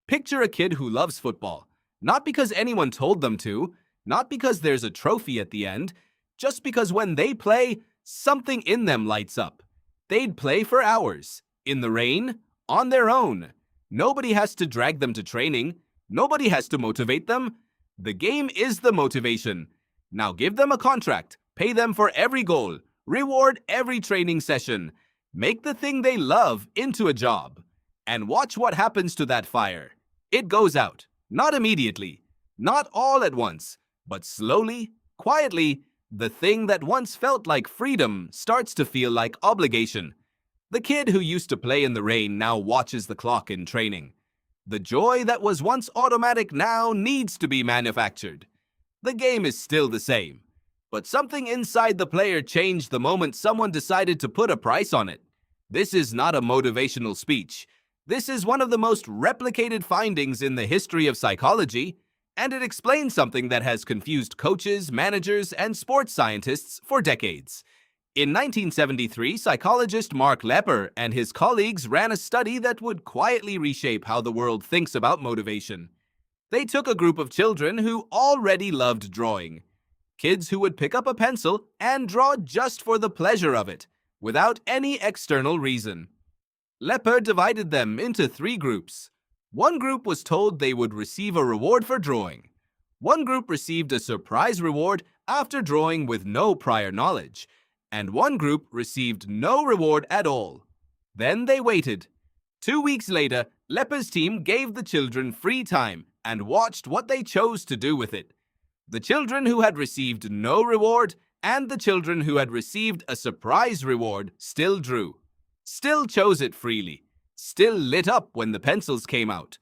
Picture a kid who loves football, not because anyone told them to, not because there's a trophy at the end, just because when they play, something in them lights up. They'd play for hours, in the rain, on their own. Nobody has to drag them to training. Nobody has to motivate them. The game is the motivation. Now give them a contract, pay them for every goal, reward every training session. Make the thing they love into a job. And watch what happens to that fire. It goes out, not immediately, not all at once, but slowly, quietly. The thing that once felt like freedom starts to feel like obligation. The kid who used to play in the rain now watches the clock in training. The joy that was once automatic now needs to be manufactured. The game is still the same, but something inside the player changed the moment someone decided to put a price on it. This is not a motivational speech. This is one of the most replicated findings in the history of psychology, and it explains something that has confused coaches, managers, and sports scientists for decades. In 1973, psychologist Mark Lepper and his colleagues ran a study that would quietly reshape how the world thinks about motivation. They took a group of children who already loved drawing. Kids who would pick up a pencil and draw just for the pleasure of it, without any external reason. Lepper divided them into 3 groups. One group was told they would receive a reward for drawing. One group received a surprise reward after drawing with no prior knowledge. And one group received no reward at all. Then they waited. 2 weeks later, Lepper's team gave the children free time and watched what they chose to do with it. The children who had received no reward and the children who had received a surprise reward still drew, still chose it freely, still lit up when the pencils came out.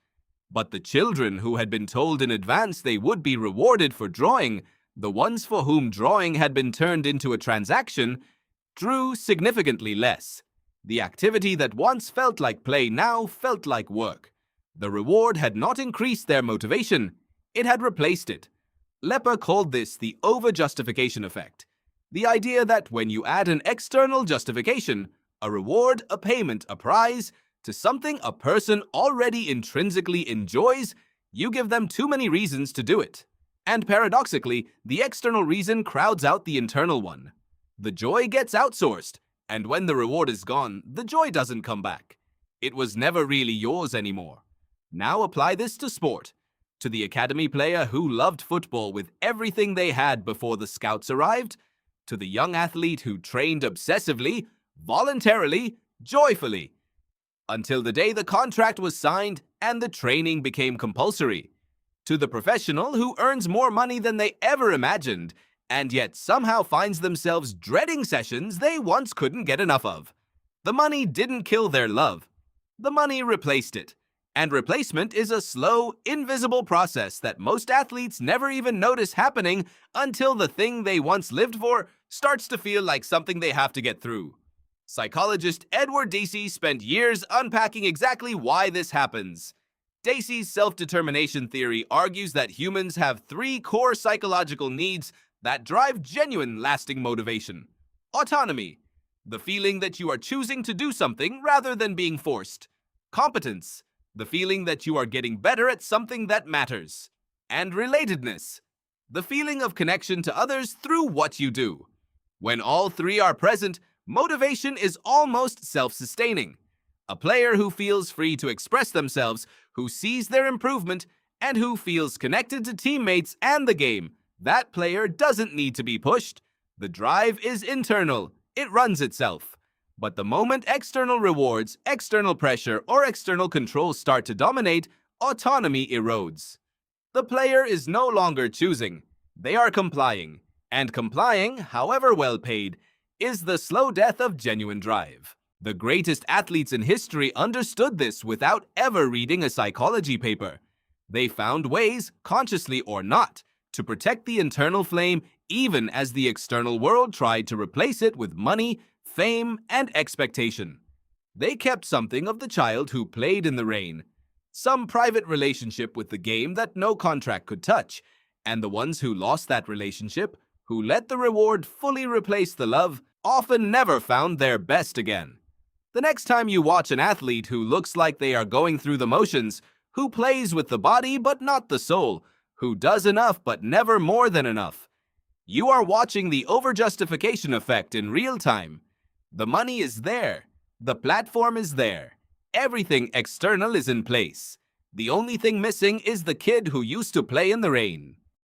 But the children who had been told in advance they would be rewarded for drawing, the ones for whom drawing had been turned into a transaction, drew significantly less. The activity that once felt like play now felt like work. The reward had not increased their motivation, it had replaced it. Lepper called this the overjustification effect. The idea that when you add an external justification, a reward, a payment, a prize, to something a person already intrinsically enjoys, you give them too many reasons to do it. And paradoxically, the external reason crowds out the internal one. The joy gets outsourced, and when the reward is gone, the joy doesn't come back. It was never really yours anymore. Now apply this to sport. To the academy player who loved football with everything they had before the scouts arrived, to the young athlete who trained obsessively, voluntarily, joyfully, until the day the contract was signed and the training became compulsory. To the professional who earns more money than they ever imagined, and yet somehow finds themselves dreading sessions they once couldn't get enough of. The money didn't kill their love. The money replaced it. And replacement is a slow, invisible process that most athletes never even notice happening until the thing they once lived for starts to feel like something they have to get through. Psychologist Deci spent years unpacking exactly why this happens. Deci's self-determination theory argues that humans have 3 core psychological needs that drive genuine, lasting motivation. Autonomy, the feeling that you are choosing to do something rather than being forced. Competence, the feeling that you are getting better at something that matters. And relatedness, the feeling of connection to others through what you do. When all 3 are present, motivation is almost self-sustaining. A player who feels free to express themselves, who sees their improvement, and who feels connected to teammates and the game, that player doesn't need to be pushed. The drive is internal. It runs itself. But the moment external rewards, external pressure, or external control start to dominate, autonomy erodes. The player is no longer choosing. They are complying. And complying, however well paid, is the slow death of genuine drive. The greatest athletes in history understood this without ever reading a psychology paper. They found ways, consciously or not, to protect the internal flame even as the external world tried to replace it with money, fame, and expectation. They kept something of the child who played in the rain, some private relationship with the game that no contract could touch, and the ones who lost that relationship, who let the reward fully replace the love, often never found their best again. The next time you watch an athlete who looks like they are going through the motions, who plays with the body but not the soul, who does enough but never more than enough. You are watching the overjustification effect in real time. The money is there. The platform is there. Everything external is in place. The only thing missing is the kid who used to play in the rain.